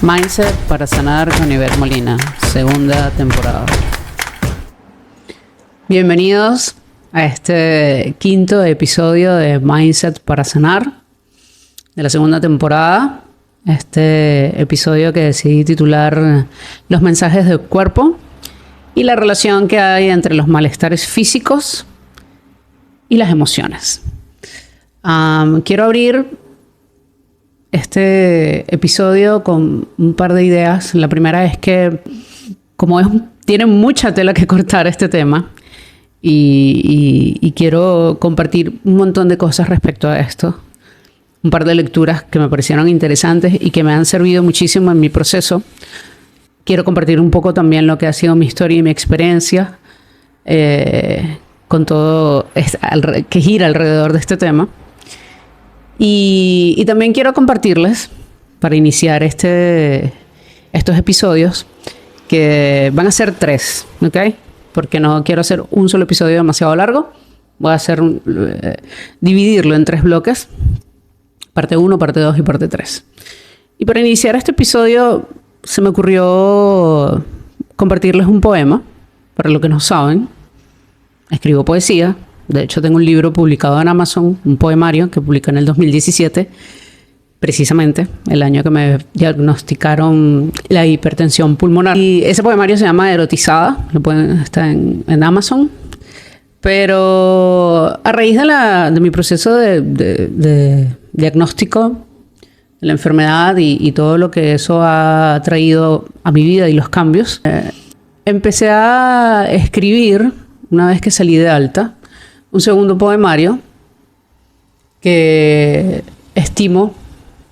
Mindset para sanar con Ivette Molina, segunda temporada. Bienvenidos a este quinto episodio de Mindset para sanar de la segunda temporada. Este episodio que decidí titular Los mensajes del cuerpo y la relación que hay entre los malestares físicos y las emociones. Quiero abrir este episodio con un par de ideas. La primera es que, tiene mucha tela que cortar este tema y quiero compartir un montón de cosas respecto a esto. Un par de lecturas que me parecieron interesantes y que me han servido muchísimo en mi proceso. Quiero compartir un poco también lo que ha sido mi historia y mi experiencia con todo que gira alrededor de este tema. Y también quiero compartirles, para iniciar estos episodios, que van a ser 3, ¿ok? Porque no quiero hacer un solo episodio demasiado largo. Voy a dividirlo en 3 bloques. Parte 1, parte 2 y parte 3. Y para iniciar este episodio se me ocurrió compartirles un poema. Para los que no saben, escribo poesía. De hecho, tengo un libro publicado en Amazon, un poemario que publiqué en el 2017, precisamente el año que me diagnosticaron la hipertensión pulmonar. Y ese poemario se llama Erotizada, está en Amazon. Pero a raíz de mi proceso de diagnóstico de la enfermedad y todo lo que eso ha traído a mi vida y los cambios, empecé a escribir, una vez que salí de alta, un segundo poemario que estimo,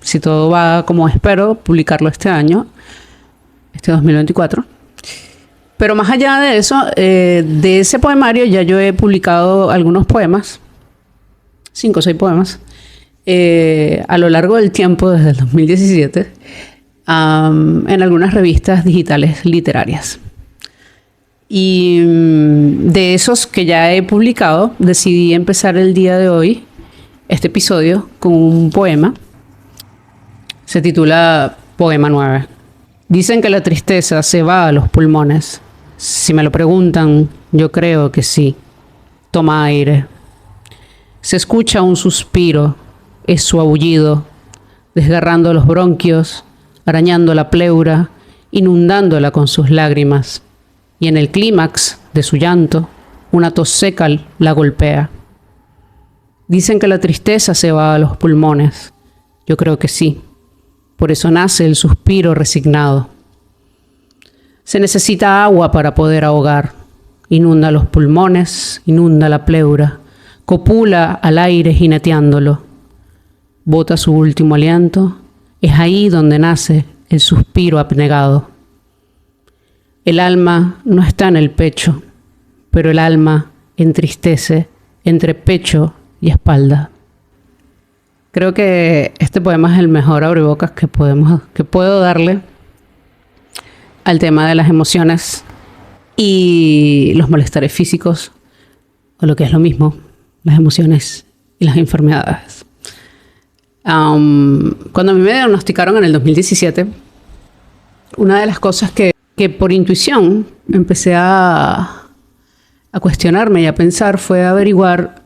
si todo va como espero, publicarlo este año, este 2024. Pero más allá de eso, de ese poemario ya yo he publicado algunos poemas, 5 o 6 poemas, a lo largo del tiempo, desde el 2017, en algunas revistas digitales literarias. Y de esos que ya he publicado, decidí empezar el día de hoy, este episodio, con un poema. Se titula Poema 9. Dicen que la tristeza se va a los pulmones. Si me lo preguntan, yo creo que sí. Toma aire. Se escucha un suspiro, es su aullido, desgarrando los bronquios, arañando la pleura, inundándola con sus lágrimas. Y en el clímax de su llanto, una tos seca la golpea. Dicen que la tristeza se va a los pulmones. Yo creo que sí. Por eso nace el suspiro resignado. Se necesita agua para poder ahogar. Inunda los pulmones, inunda la pleura, copula al aire jineteándolo. Bota su último aliento. Es ahí donde nace el suspiro abnegado. El alma no está en el pecho, pero el alma entristece entre pecho y espalda. Creo que este poema es el mejor abrebocas que puedo darle al tema de las emociones y los malestares físicos, o lo que es lo mismo, las emociones y las enfermedades. Cuando a mí me diagnosticaron en el 2017, una de las cosas que por intuición empecé a cuestionarme y a pensar fue averiguar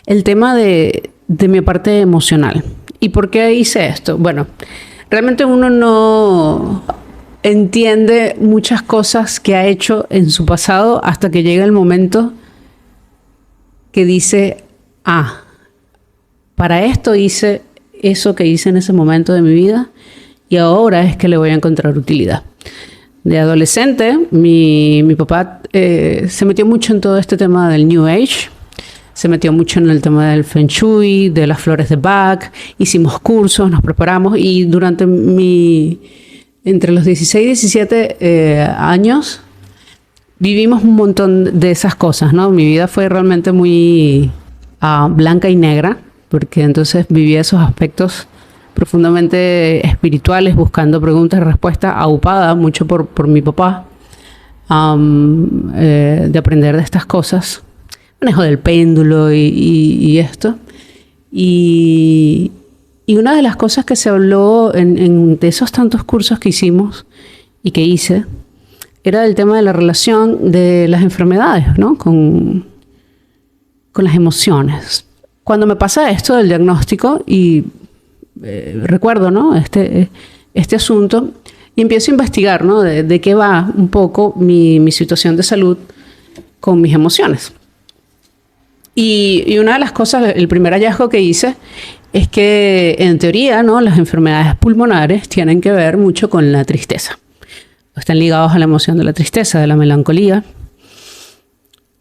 el tema de mi parte emocional. ¿Y por qué hice esto? Bueno, realmente uno no entiende muchas cosas que ha hecho en su pasado hasta que llega el momento que dice, para esto hice eso que hice en ese momento de mi vida y ahora es que le voy a encontrar utilidad. De adolescente, mi papá se metió mucho en todo este tema del New Age. Se metió mucho en el tema del Feng Shui, de las flores de Bach. Hicimos cursos, nos preparamos y durante entre los 16 y 17 años vivimos un montón de esas cosas, ¿no? Mi vida fue realmente muy blanca y negra, porque entonces vivía esos aspectos profundamente espirituales, buscando preguntas y respuestas, aupada mucho por mi papá, de aprender de estas cosas, manejo del péndulo y esto. Y Y una de las cosas que se habló de esos tantos cursos que hicimos y que hice era el tema de la relación de las enfermedades, ¿no? Con las emociones. Cuando me pasa esto del diagnóstico y recuerdo, ¿no? este asunto y empiezo a investigar, ¿no? de qué va un poco mi situación de salud con mis emociones. Y una de las cosas, el primer hallazgo que hice es que en teoría, ¿no? Las enfermedades pulmonares tienen que ver mucho con la tristeza. Están ligados a la emoción de la tristeza, de la melancolía.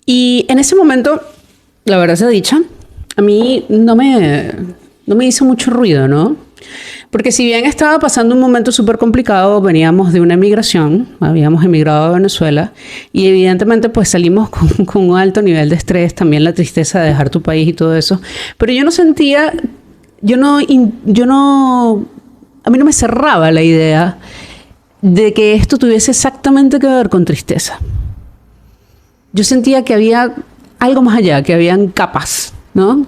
Y en ese momento, la verdad sea dicha, a mí no me hizo mucho ruido, ¿no? Porque si bien estaba pasando un momento súper complicado, veníamos de una emigración, habíamos emigrado a Venezuela y evidentemente pues salimos con un alto nivel de estrés, también la tristeza de dejar tu país y todo eso. Pero yo no sentía, a mí no me cerraba la idea de que esto tuviese exactamente que ver con tristeza. Yo sentía que había algo más allá, que habían capas, ¿no?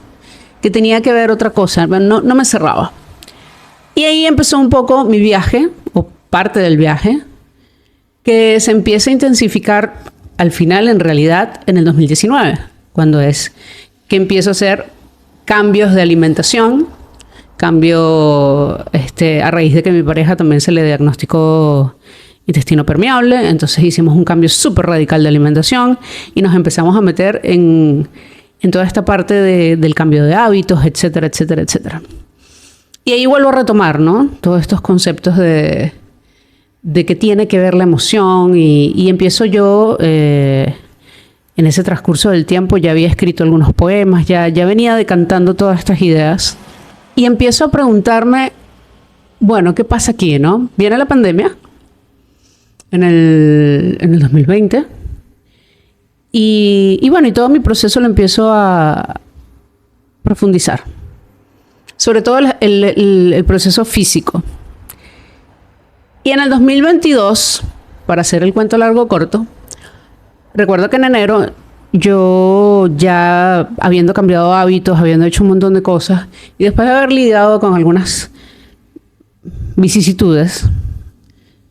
Que tenía que ver otra cosa, no me cerraba. Y ahí empezó un poco mi viaje, o parte del viaje, que se empieza a intensificar al final, en realidad, en el 2019, cuando es que empiezo a hacer cambios de alimentación, a raíz de que a mi pareja también se le diagnosticó intestino permeable, entonces hicimos un cambio súper radical de alimentación y nos empezamos a meter en toda esta parte del cambio de hábitos, etcétera, etcétera, etcétera. Y ahí vuelvo a retomar, ¿no? Todos estos conceptos de que tiene que ver la emoción y empiezo yo, en ese transcurso del tiempo, ya había escrito algunos poemas, ya venía decantando todas estas ideas y empiezo a preguntarme, bueno, ¿qué pasa aquí, no? Viene la pandemia en el 2020 y bueno, y todo mi proceso lo empiezo a profundizar. Sobre todo el proceso físico. Y en el 2022, para hacer el cuento largo o corto, recuerdo que en enero yo ya habiendo cambiado hábitos, habiendo hecho un montón de cosas, y después de haber lidiado con algunas vicisitudes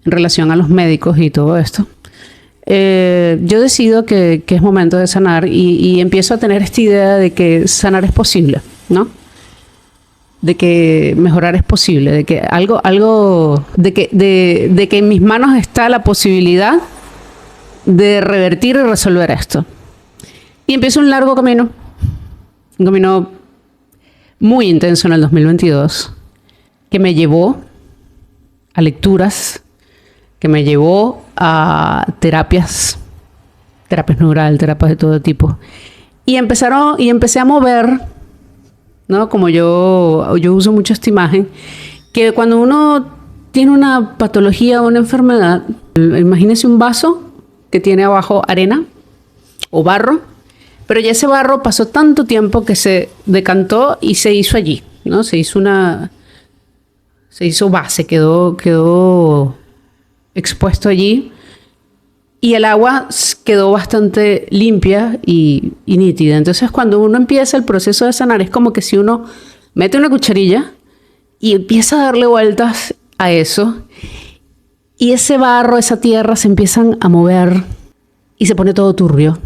en relación a los médicos y todo esto, yo decido que es momento de sanar y empiezo a tener esta idea de que sanar es posible, ¿no? De que mejorar es posible, de que de que en mis manos está la posibilidad de revertir y resolver esto. Y empiezo un largo camino, un camino muy intenso en el 2022, que me llevó a lecturas, que me llevó a terapias neural, terapias de todo tipo. Y empecé a mover, ¿no? Como yo uso mucho esta imagen, que cuando uno tiene una patología o una enfermedad, imagínese un vaso que tiene abajo arena o barro, pero ya ese barro pasó tanto tiempo que se decantó y se hizo allí, ¿no? Se hizo base, quedó expuesto allí y el agua quedó bastante limpia y nítida. Entonces, cuando uno empieza el proceso de sanar, es como que si uno mete una cucharilla y empieza a darle vueltas a eso, y ese barro, esa tierra se empiezan a mover y se pone todo turbio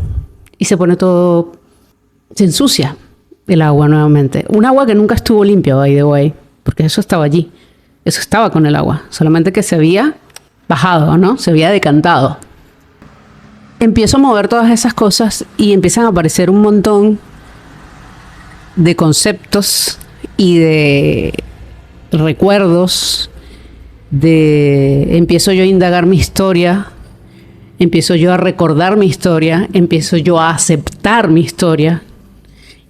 y se ensucia el agua nuevamente. Un agua que nunca estuvo limpia, by the way, porque eso estaba allí. Eso estaba con el agua, solamente que se había bajado, ¿no? Se había decantado. Empiezo a mover todas esas cosas y empiezan a aparecer un montón de conceptos y de recuerdos. Empiezo yo a indagar mi historia, empiezo yo a recordar mi historia, empiezo yo a aceptar mi historia,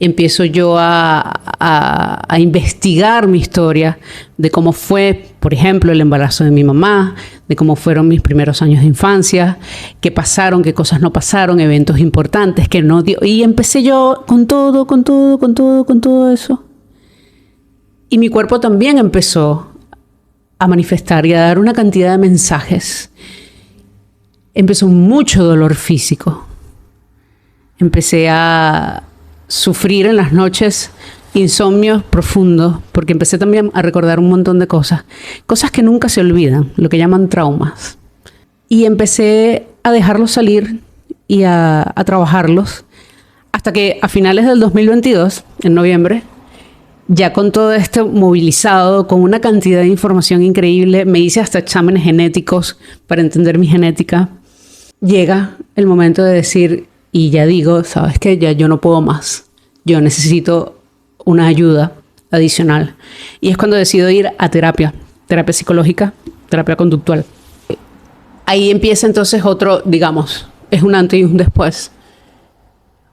empiezo yo a investigar mi historia de cómo fue, por ejemplo, el embarazo de mi mamá, de cómo fueron mis primeros años de infancia, qué pasaron, qué cosas no pasaron, eventos importantes que no dio. Y empecé yo con todo eso. Y mi cuerpo también empezó a manifestar y a dar una cantidad de mensajes. Empezó mucho dolor físico. Empecé a sufrir en las noches insomnios profundos, porque empecé también a recordar un montón de cosas que nunca se olvidan, lo que llaman traumas. Y empecé a dejarlos salir y a trabajarlos, hasta que a finales del 2022, en noviembre, ya con todo esto movilizado, con una cantidad de información increíble, me hice hasta exámenes genéticos para entender mi genética. Llega el momento de decir, y ya digo, ¿sabes qué? Ya yo no puedo más. Yo necesito una ayuda adicional. Y es cuando decido ir a terapia psicológica, terapia conductual. Ahí empieza entonces otro, digamos, es un antes y un después,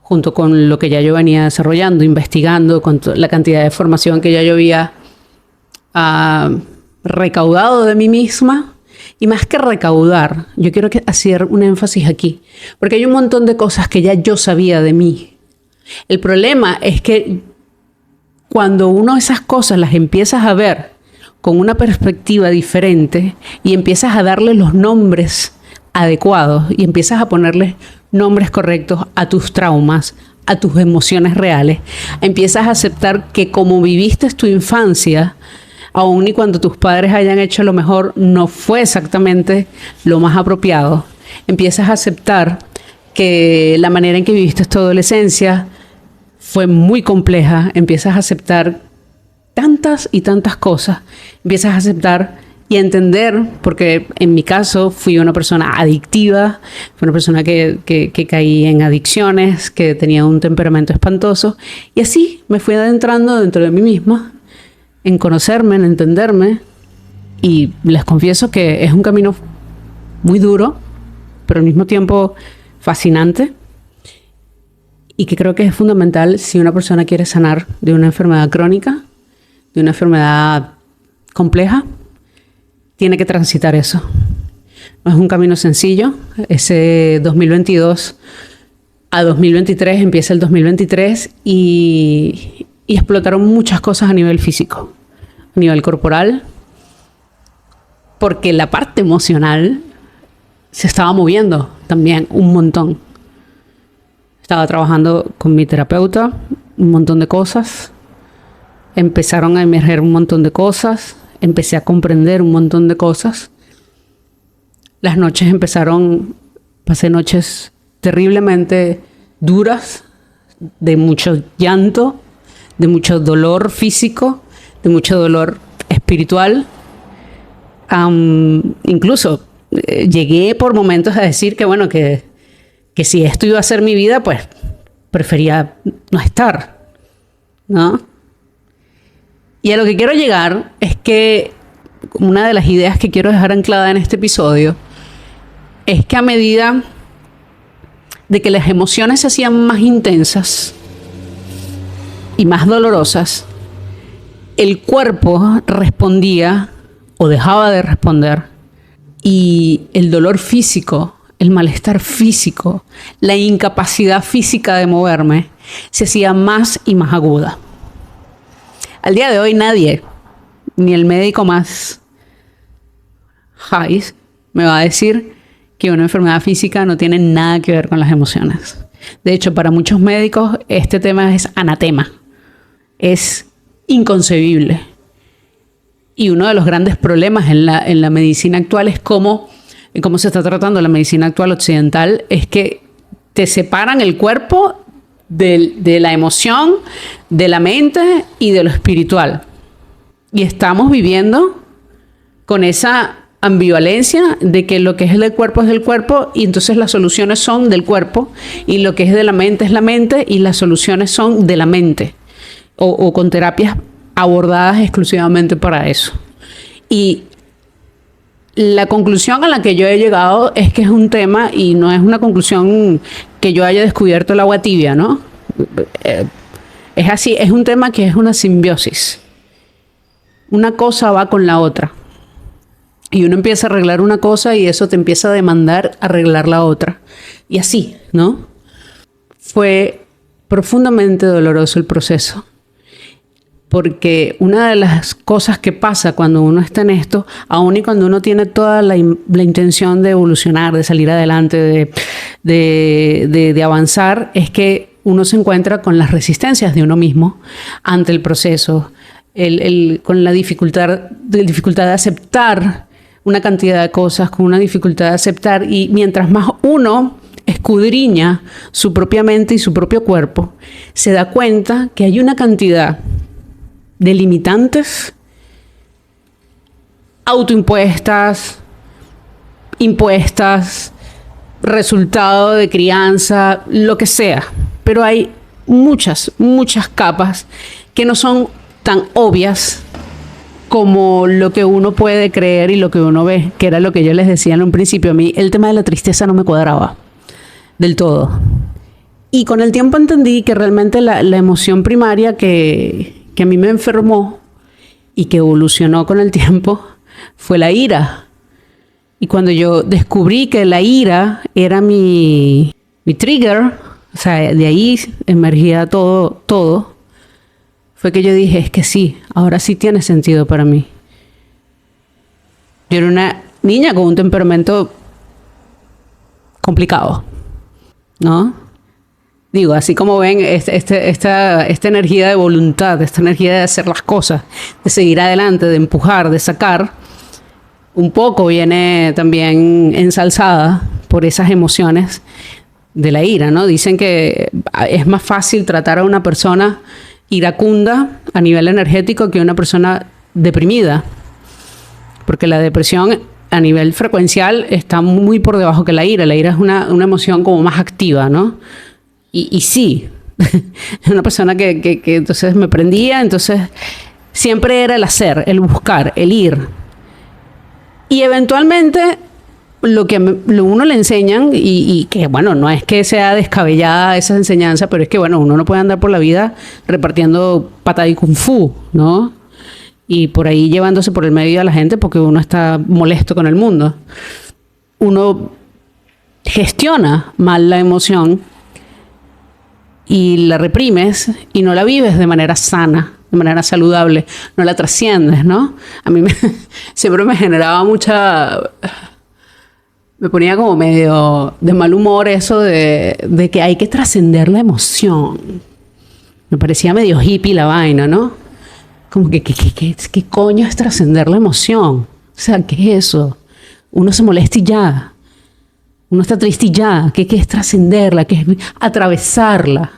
junto con lo que ya yo venía desarrollando, investigando, con la cantidad de formación que ya yo había recaudado de mí misma. Y más que recaudar, yo quiero hacer un énfasis aquí, porque hay un montón de cosas que ya yo sabía de mí. El problema es que cuando uno esas cosas las empiezas a ver con una perspectiva diferente y empiezas a darle los nombres adecuados y empiezas a ponerle nombres correctos a tus traumas, a tus emociones reales, empiezas a aceptar que como viviste tu infancia, aun y cuando tus padres hayan hecho lo mejor, no fue exactamente lo más apropiado. Empiezas a aceptar que la manera en que viviste tu adolescencia fue muy compleja. Empiezas a aceptar tantas y tantas cosas. Empiezas a aceptar y a entender, porque en mi caso fui una persona adictiva, fui una persona que caí en adicciones, que tenía un temperamento espantoso. Y así me fui adentrando dentro de mí misma, en conocerme, en entenderme, y les confieso que es un camino muy duro, pero al mismo tiempo fascinante, y que creo que es fundamental si una persona quiere sanar de una enfermedad crónica, de una enfermedad compleja, tiene que transitar eso. No es un camino sencillo. Ese 2022 a 2023 empieza el 2023 y explotaron muchas cosas a nivel físico, a nivel corporal, porque la parte emocional se estaba moviendo también un montón. Estaba trabajando con mi terapeuta, un montón de cosas. Empezaron a emerger un montón de cosas. Empecé a comprender un montón de cosas. Las noches pasé noches terriblemente duras, de mucho llanto, de mucho dolor físico, de mucho dolor espiritual. Incluso llegué por momentos a decir que, bueno, que si esto iba a ser mi vida, pues prefería no estar, ¿no? Y a lo que quiero llegar es que una de las ideas que quiero dejar anclada en este episodio es que a medida de que las emociones se hacían más intensas y más dolorosas, el cuerpo respondía o dejaba de responder, y el dolor físico, el malestar físico, la incapacidad física de moverme se hacía más y más aguda. Al día de hoy nadie, ni el médico más high, me va a decir que una enfermedad física no tiene nada que ver con las emociones. De hecho, para muchos médicos este tema es anatema, es inconcebible. Y uno de los grandes problemas en la medicina actual es cómo se está tratando la medicina actual occidental, es que te separan el cuerpo de la emoción, de la mente y de lo espiritual. Y estamos viviendo con esa ambivalencia de que lo que es del cuerpo es del cuerpo, y entonces las soluciones son del cuerpo, y lo que es de la mente es la mente, y las soluciones son de la mente, o con terapias abordadas exclusivamente para eso. Y la conclusión a la que yo he llegado es que es un tema, y no es una conclusión que yo haya descubierto el agua tibia, ¿no? Es así, es un tema que es una simbiosis. Una cosa va con la otra. Y uno empieza a arreglar una cosa y eso te empieza a demandar arreglar la otra. Y así, ¿no? Fue profundamente doloroso el proceso. Porque una de las cosas que pasa cuando uno está en esto, aun y cuando uno tiene toda la intención de evolucionar, de salir adelante, de avanzar, es que uno se encuentra con las resistencias de uno mismo ante el proceso, con la dificultad de aceptar una cantidad de cosas, con una dificultad de aceptar, y mientras más uno escudriña su propia mente y su propio cuerpo, se da cuenta que hay una cantidad de limitantes autoimpuestas, impuestas, resultado de crianza, lo que sea. Pero hay muchas capas que no son tan obvias como lo que uno puede creer y lo que uno ve, que era lo que yo les decía en un principio. A mí el tema de la tristeza no me cuadraba del todo. Y con el tiempo entendí que realmente la emoción primaria que a mí me enfermó y que evolucionó con el tiempo fue la ira. Y cuando yo descubrí que la ira era mi trigger, o sea, de ahí emergía todo, fue que yo dije, es que sí, ahora sí tiene sentido para mí. Yo era una niña con un temperamento complicado, ¿no? Digo, así como ven, esta energía de voluntad, esta energía de hacer las cosas, de seguir adelante, de empujar, de sacar, un poco viene también ensalzada por esas emociones de la ira, ¿no? Dicen que es más fácil tratar a una persona iracunda a nivel energético que una persona deprimida, porque la depresión a nivel frecuencial está muy por debajo que la ira. La ira es una emoción como más activa, ¿no? Y sí, una persona que entonces me prendía, entonces siempre era el hacer, el buscar, el ir. Y eventualmente lo que uno le enseñan, y que bueno, no es que sea descabellada esa enseñanza, pero es que bueno, uno no puede andar por la vida repartiendo patada y kung fu, ¿no? Y por ahí llevándose por el medio a la gente porque uno está molesto con el mundo. Uno gestiona mal la emoción y la reprimes y no la vives de manera sana, de manera saludable, no la trasciendes, ¿no? A mí siempre me generaba me ponía como medio de mal humor eso de que hay que trascender la emoción. Me parecía medio hippie la vaina, ¿no? Como que ¿qué coño es trascender la emoción? O sea, ¿qué es eso? Uno se molesta y ya. Uno está triste y ya. ¿Qué es trascenderla? ¿Qué es atravesarla?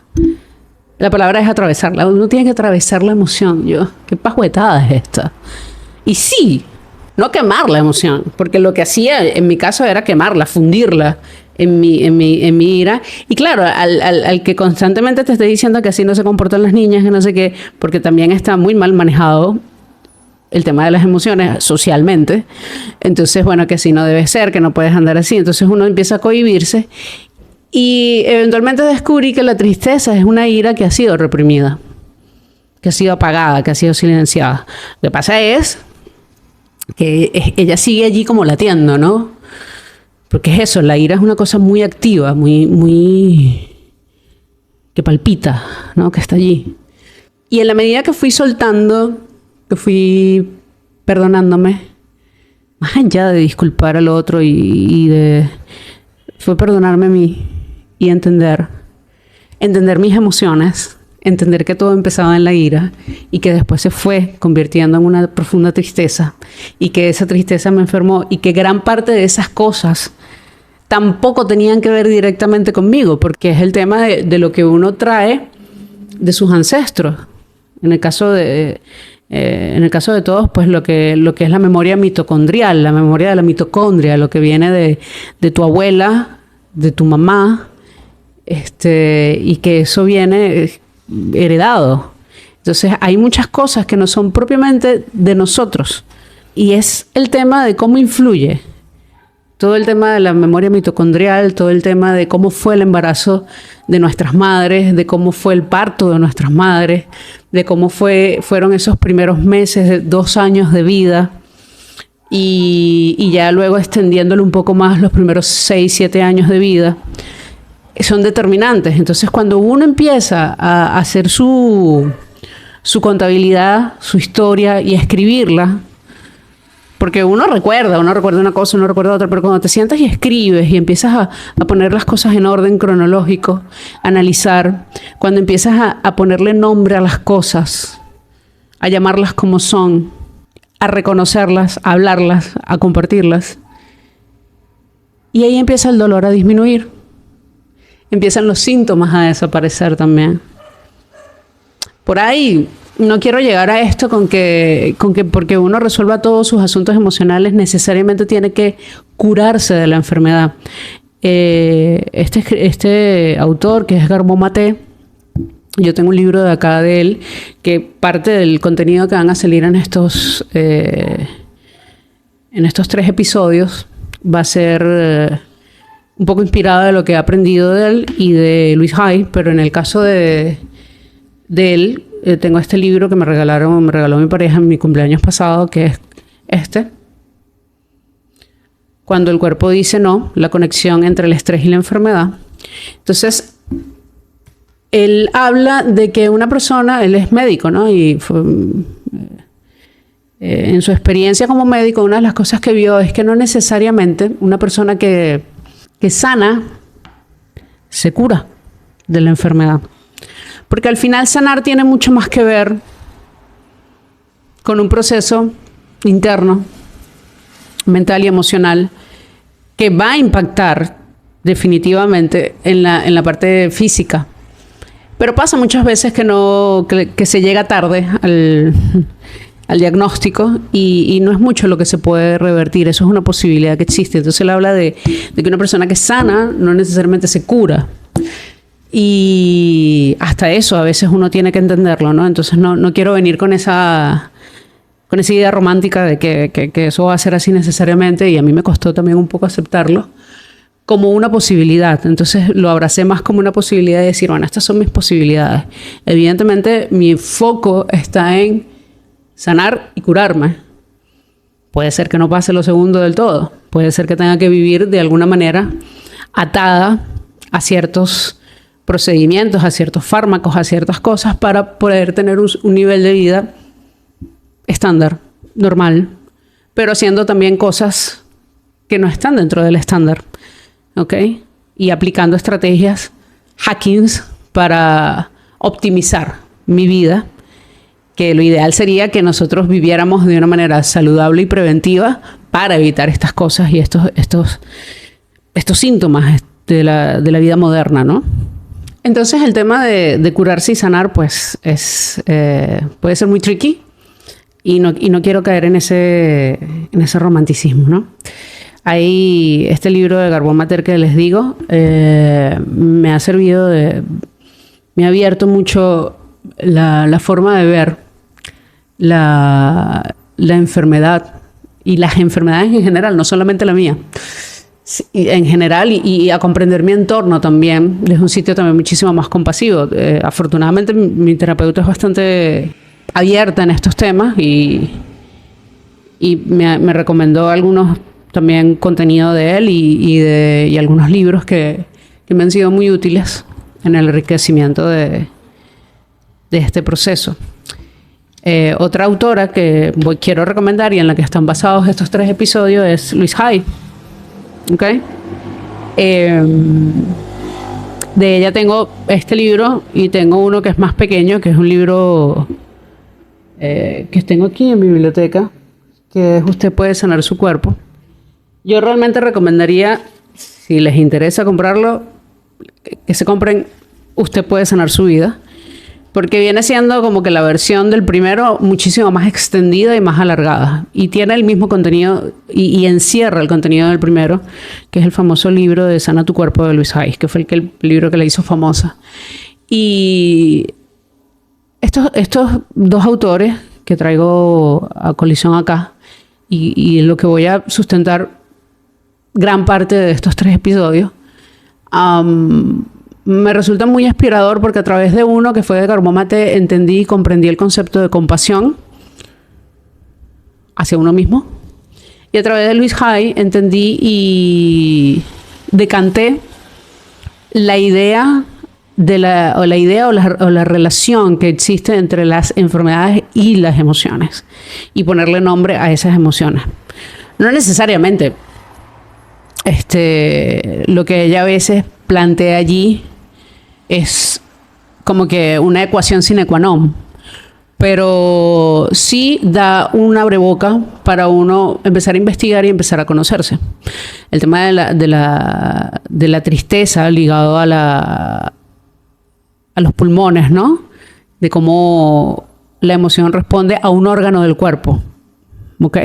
La palabra es atravesarla. Uno tiene que atravesar la emoción. ¿Qué pajuetada es esta? Y sí, no quemar la emoción, porque lo que hacía en mi caso era quemarla, fundirla en mi ira. Y claro, al que constantemente te esté diciendo que así no se comportan las niñas, que no sé qué, porque también está muy mal manejado el tema de las emociones socialmente. Entonces, bueno, que así no debe ser, que no puedes andar así. Entonces uno empieza a cohibirse y eventualmente descubrí que la tristeza es una ira que ha sido reprimida, que ha sido apagada, que ha sido silenciada. Lo que pasa es que ella sigue allí como latiendo, ¿no? Porque es eso, la ira es una cosa muy activa, muy que palpita, ¿no? Que está allí. Y en la medida que fui soltando, que fui perdonándome, más allá de disculpar al otro fue perdonarme a mí y entender mis emociones, entender que todo empezaba en la ira y que después se fue convirtiendo en una profunda tristeza y que esa tristeza me enfermó y que gran parte de esas cosas tampoco tenían que ver directamente conmigo, porque es el tema de lo que uno trae de sus ancestros. En el caso de todos, pues lo que es la memoria mitocondrial, la memoria de la mitocondria, lo que viene de tu abuela, de tu mamá, y que eso viene heredado. Entonces hay muchas cosas que no son propiamente de nosotros y es el tema de cómo influye todo el tema de la memoria mitocondrial, todo el tema de cómo fue el embarazo de nuestras madres, de cómo fue el parto de nuestras madres, de cómo fueron esos primeros meses, de 2 años de vida y ya luego extendiéndolo un poco más los primeros 6, 7 años de vida. Son determinantes. Entonces, cuando uno empieza a hacer su contabilidad, su historia y a escribirla, Porque uno recuerda una cosa, uno recuerda otra, pero cuando te sientas y escribes y empiezas a poner las cosas en orden cronológico, analizar, cuando empiezas a ponerle nombre a las cosas, a llamarlas como son, a reconocerlas, a hablarlas, a compartirlas, y ahí empieza el dolor a disminuir. Empiezan los síntomas a desaparecer también. Por ahí no quiero llegar a esto con que porque uno resuelva todos sus asuntos emocionales necesariamente tiene que curarse de la enfermedad. Este autor, que es Gabor Maté, yo tengo un libro de acá de él, que parte del contenido que van a salir en estos 3 episodios va a ser un poco inspirado de lo que he aprendido de él y de Louise Hay, pero en el caso de él, tengo este libro que me regaló mi pareja en mi cumpleaños pasado, que es este. Cuando el cuerpo dice no, la conexión entre el estrés y la enfermedad. Entonces, él habla de que una persona, él es médico, ¿no? Y en su experiencia como médico, una de las cosas que vio es que no necesariamente una persona que sana se cura de la enfermedad. Porque al final sanar tiene mucho más que ver con un proceso interno, mental y emocional, que va a impactar definitivamente en la parte física. Pero pasa muchas veces que se llega tarde al diagnóstico y no es mucho lo que se puede revertir. Eso es una posibilidad que existe. Entonces él habla de que una persona que sana no necesariamente se cura. Y hasta eso a veces uno tiene que entenderlo, ¿no? Entonces no quiero venir con esa idea romántica de que eso va a ser así necesariamente, y a mí me costó también un poco aceptarlo como una posibilidad. Entonces lo abracé más como una posibilidad de decir, bueno, estas son mis posibilidades. Evidentemente mi foco está en sanar y curarme. Puede ser que no pase lo segundo del todo. Puede ser que tenga que vivir de alguna manera atada a ciertos procedimientos, a ciertos fármacos, a ciertas cosas para poder tener un nivel de vida estándar, normal, pero haciendo también cosas que no están dentro del estándar, ¿ok? Y aplicando estrategias, hackings para optimizar mi vida, que lo ideal sería que nosotros viviéramos de una manera saludable y preventiva para evitar estas cosas y estos síntomas de la vida moderna, ¿no? Entonces el tema de curarse y sanar pues puede ser muy tricky y no quiero caer en ese romanticismo, ¿no? Hay este libro de Gabor Maté que les digo, me ha servido me ha abierto mucho la forma de ver la enfermedad y las enfermedades en general, no solamente la mía. En general y a comprender mi entorno también desde un sitio también muchísimo más compasivo. Afortunadamente mi terapeuta es bastante abierta en estos temas y me recomendó algunos también contenido de él y algunos libros que me han sido muy útiles en el enriquecimiento de este proceso. Otra autora que quiero recomendar y en la que están basados estos 3 episodios es Louise Hay. Okay. De ella tengo este libro y tengo uno que es más pequeño, que es un libro que tengo aquí en mi biblioteca, que es Usted puede sanar su cuerpo. Yo realmente recomendaría, si les interesa comprarlo, que se compren Usted puede sanar su vida, porque viene siendo como que la versión del primero muchísimo más extendida y más alargada. Y tiene el mismo contenido y encierra el contenido del primero, que es el famoso libro de Sana tu cuerpo de Louise Hay, que fue el libro que la hizo famosa. Y estos 2 autores que traigo a colisión acá, y lo que voy a sustentar gran parte de estos 3 episodios, me resulta muy inspirador porque a través de uno que fue de Gabor Maté entendí y comprendí el concepto de compasión hacia uno mismo, y a través de Louise Hay entendí y decanté la idea o la idea o la relación que existe entre las enfermedades y las emociones y ponerle nombre a esas emociones. No necesariamente lo que ella a veces plantea allí es como que una ecuación sine qua non, pero sí da un abreboca para uno empezar a investigar y empezar a conocerse. El tema de la tristeza ligado a los pulmones, ¿no? De cómo la emoción responde a un órgano del cuerpo, ¿ok?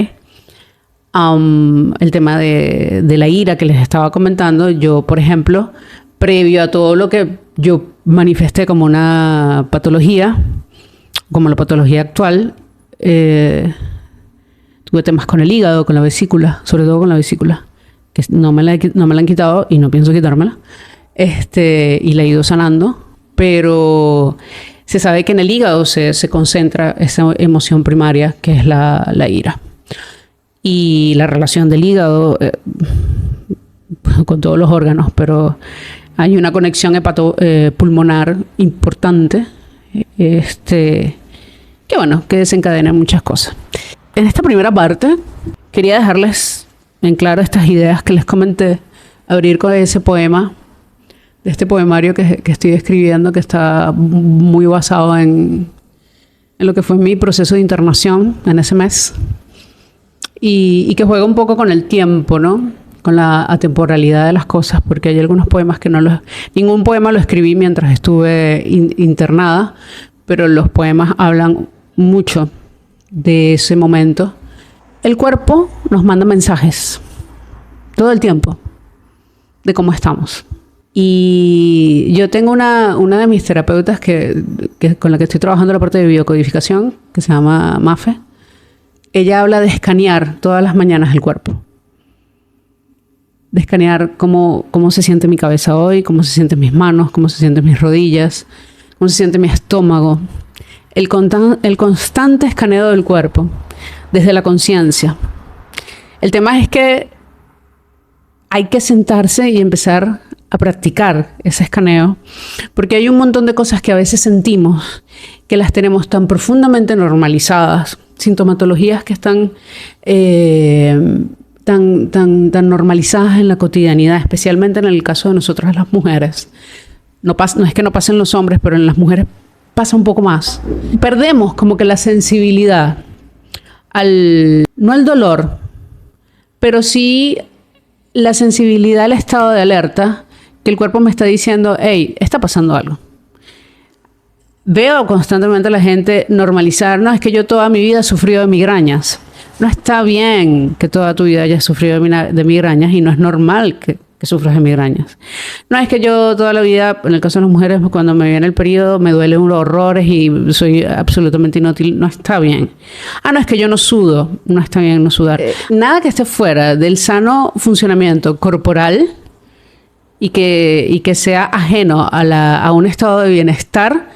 El tema de la ira que les estaba comentando, yo, por ejemplo, previo a todo lo que yo manifesté como una patología, como la patología actual, tuve temas con el hígado, con la vesícula, sobre todo con la vesícula, que no me la han quitado y no pienso quitármela, y la he ido sanando, pero se sabe que en el hígado se concentra esa emoción primaria que es la ira. Y la relación del hígado con todos los órganos, pero hay una conexión pulmonar importante, que desencadena muchas cosas. En esta primera parte quería dejarles en claro estas ideas que les comenté, abrir con ese poema, de este poemario que estoy escribiendo, que está muy basado en lo que fue mi proceso de internación en ese mes, y que juega un poco con el tiempo, ¿no? Con la atemporalidad de las cosas, porque hay algunos poemas que ningún poema lo escribí mientras estuve internada, pero los poemas hablan mucho de ese momento. El cuerpo nos manda mensajes todo el tiempo de cómo estamos. Y yo tengo una de mis terapeutas con la que estoy trabajando la parte de biocodificación, que se llama Mafe. Ella habla de escanear todas las mañanas el cuerpo. De escanear cómo se siente mi cabeza hoy, cómo se sienten mis manos, cómo se sienten mis rodillas, cómo se siente mi estómago. El constante escaneo del cuerpo, desde la conciencia. El tema es que hay que sentarse y empezar a practicar ese escaneo, porque hay un montón de cosas que a veces sentimos que las tenemos tan profundamente normalizadas, sintomatologías que están tan normalizadas en la cotidianidad, especialmente en el caso de nosotras las mujeres. No es que no pasen los hombres, pero en las mujeres pasa un poco más. Perdemos como que la sensibilidad no al dolor, pero sí la sensibilidad al estado de alerta, que el cuerpo me está diciendo, hey, está pasando algo. Veo constantemente a la gente normalizar, no, es que yo toda mi vida he sufrido de migrañas. No está bien que toda tu vida hayas sufrido de migrañas, y no es normal que sufras de migrañas. No es que yo toda la vida, en el caso de las mujeres, cuando me viene el periodo me duelen unos horrores y soy absolutamente inútil. No está bien. No es que yo no sudo. No está bien no sudar. Nada que esté fuera del sano funcionamiento corporal y que sea ajeno a un estado de bienestar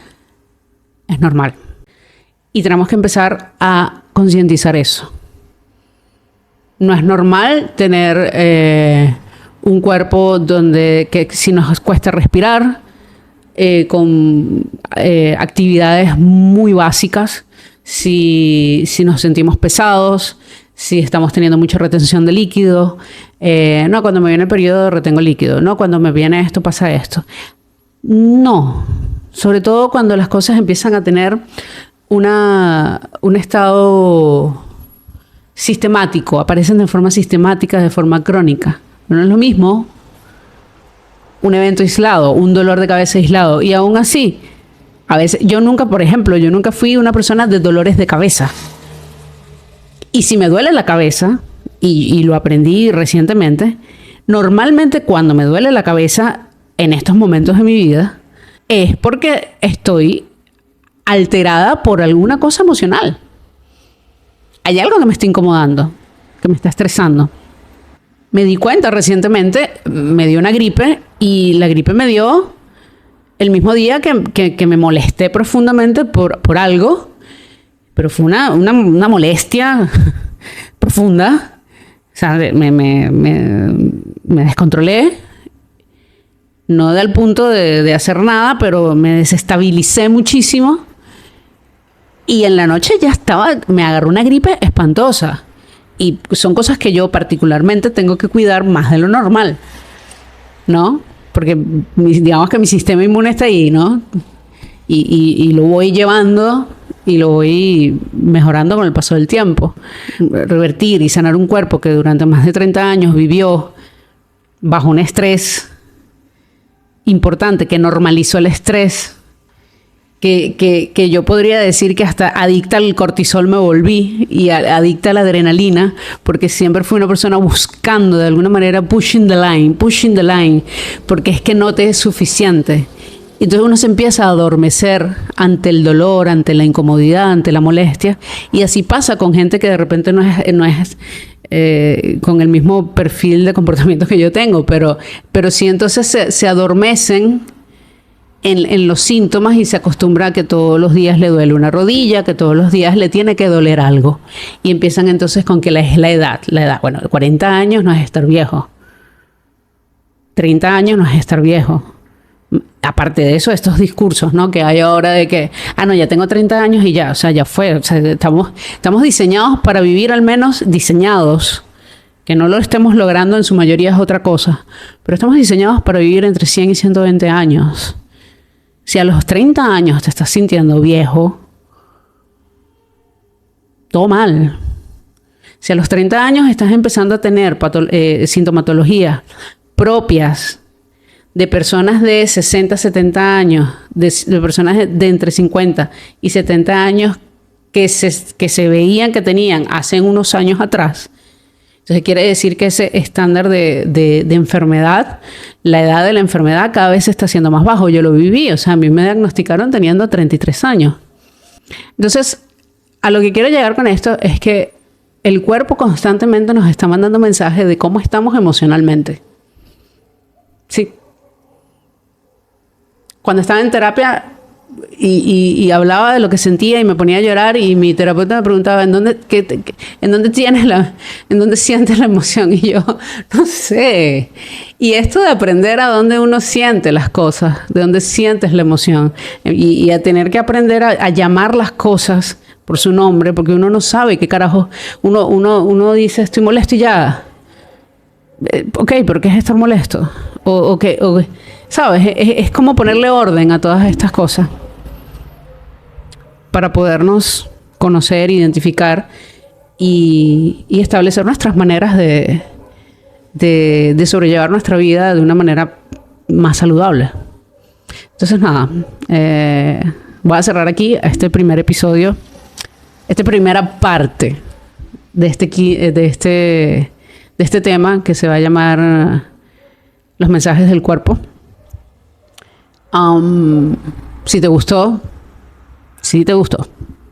es normal. Y tenemos que empezar a concientizar eso. No es normal tener un cuerpo que si nos cuesta respirar, con actividades muy básicas, si nos sentimos pesados, si estamos teniendo mucha retención de líquido. No, cuando me viene el periodo retengo líquido. No, cuando me viene esto pasa esto. No. Sobre todo cuando las cosas empiezan a tener un estado sistemático, aparecen de forma sistemática, de forma crónica. No es lo mismo un evento aislado, un dolor de cabeza aislado. Y aún así, a veces, yo nunca fui una persona de dolores de cabeza. Y si me duele la cabeza, y lo aprendí recientemente, normalmente cuando me duele la cabeza en estos momentos de mi vida, es porque estoy alterada por alguna cosa emocional. Hay algo que me está incomodando, que me está estresando. Me di cuenta recientemente, me dio una gripe, y la gripe me dio el mismo día que me molesté profundamente por algo, pero fue una molestia profunda. O sea, me descontrolé No del punto de hacer nada, pero me desestabilicé muchísimo. Y en la noche me agarró una gripe espantosa. Y son cosas que yo particularmente tengo que cuidar más de lo normal, ¿no? Porque digamos que mi sistema inmune está ahí, ¿no? Y lo voy llevando y lo voy mejorando con el paso del tiempo. Revertir y sanar un cuerpo que durante más de 30 años vivió bajo un estrés importante, que normalizó el estrés, que yo podría decir que hasta adicta al cortisol me volví y adicta a la adrenalina, porque siempre fui una persona buscando de alguna manera pushing the line, porque es que no te es suficiente. Entonces uno se empieza a adormecer ante el dolor, ante la incomodidad, ante la molestia, y así pasa con gente que de repente no es con el mismo perfil de comportamiento que yo tengo, pero sí, entonces se adormecen en los síntomas y se acostumbra a que todos los días le duele una rodilla, que todos los días le tiene que doler algo. Y empiezan entonces con que es la edad. Bueno, 40 años no es estar viejo. 30 años no es estar viejo. Aparte de eso, estos discursos, ¿no?, que hay ahora de que, no, ya tengo 30 años y ya, o sea, ya fue. O sea, estamos diseñados para vivir, al menos diseñados. Que no lo estemos logrando en su mayoría es otra cosa. Pero estamos diseñados para vivir entre 100 y 120 años. Si a los 30 años te estás sintiendo viejo, todo mal. Si a los 30 años estás empezando a tener sintomatologías propias de personas de 60, 70 años, de personas de entre 50 y 70 años que se veían que tenían hace unos años atrás, entonces quiere decir que ese estándar de enfermedad, la edad de la enfermedad cada vez está siendo más bajo. Yo lo viví, o sea, a mí me diagnosticaron teniendo 33 años. Entonces, a lo que quiero llegar con esto es que el cuerpo constantemente nos está mandando mensajes de cómo estamos emocionalmente. Sí. Cuando estaba en terapia y hablaba de lo que sentía y me ponía a llorar, y mi terapeuta me preguntaba ¿en dónde sientes la emoción? Y yo, no sé. Y esto de aprender a dónde uno siente las cosas, de dónde sientes la emoción, y a tener que aprender a llamar las cosas por su nombre, porque uno no sabe qué carajo. Uno dice, estoy molesto y ya. Ok, pero ¿qué es estar molesto? ¿Sabes? Es como ponerle orden a todas estas cosas para podernos conocer, identificar y establecer nuestras maneras de sobrellevar nuestra vida de una manera más saludable. Entonces, nada, voy a cerrar aquí este primer episodio, esta primera parte de este tema que se va a llamar los mensajes del cuerpo. Si te gustó,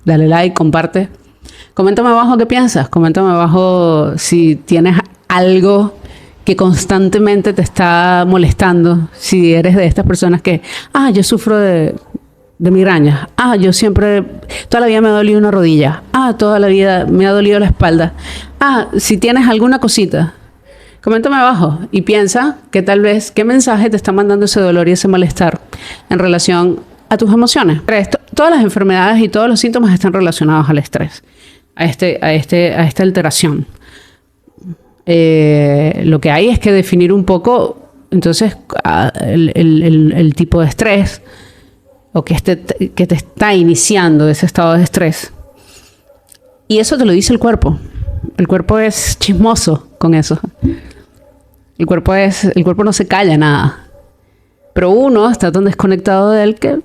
dale like, comparte. Coméntame abajo qué piensas. Coméntame abajo si tienes algo que constantemente te está molestando. Si eres de estas personas que, yo sufro de migrañas. Yo siempre, toda la vida me ha dolido una rodilla. Toda la vida me ha dolido la espalda. Si tienes alguna cosita, coméntame abajo y piensa que tal vez qué mensaje te está mandando ese dolor y ese malestar en relación a tus emociones. Todas las enfermedades y todos los síntomas están relacionados al estrés, a esta alteración. Lo que hay es que definir un poco, entonces, el tipo de estrés o que te está iniciando ese estado de estrés. Y eso te lo dice el cuerpo. El cuerpo es chismoso con eso. El cuerpo no se calla nada. Pero uno está tan desconectado de él que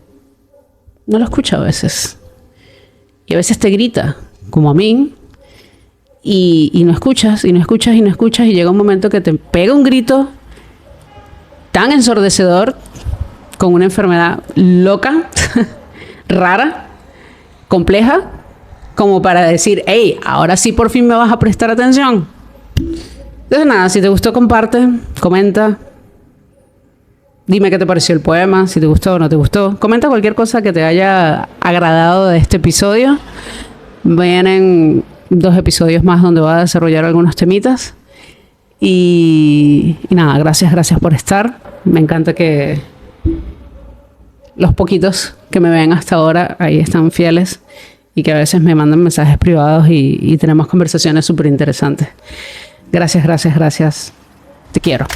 no lo escucha a veces. Y a veces te grita, como a mí, y no escuchas, y llega un momento que te pega un grito tan ensordecedor, con una enfermedad loca, rara, compleja, como para decir, hey, ahora sí por fin me vas a prestar atención. Entonces nada, si te gustó, comparte, comenta. Dime qué te pareció el poema, si te gustó o no te gustó. Comenta cualquier cosa que te haya agradado de este episodio. Vienen 2 episodios más donde voy a desarrollar algunos temitas. Y nada, gracias por estar. Me encanta que los poquitos que me ven hasta ahora ahí están fieles y que a veces me mandan mensajes privados y tenemos conversaciones súper interesantes. Gracias, gracias, gracias. Te quiero.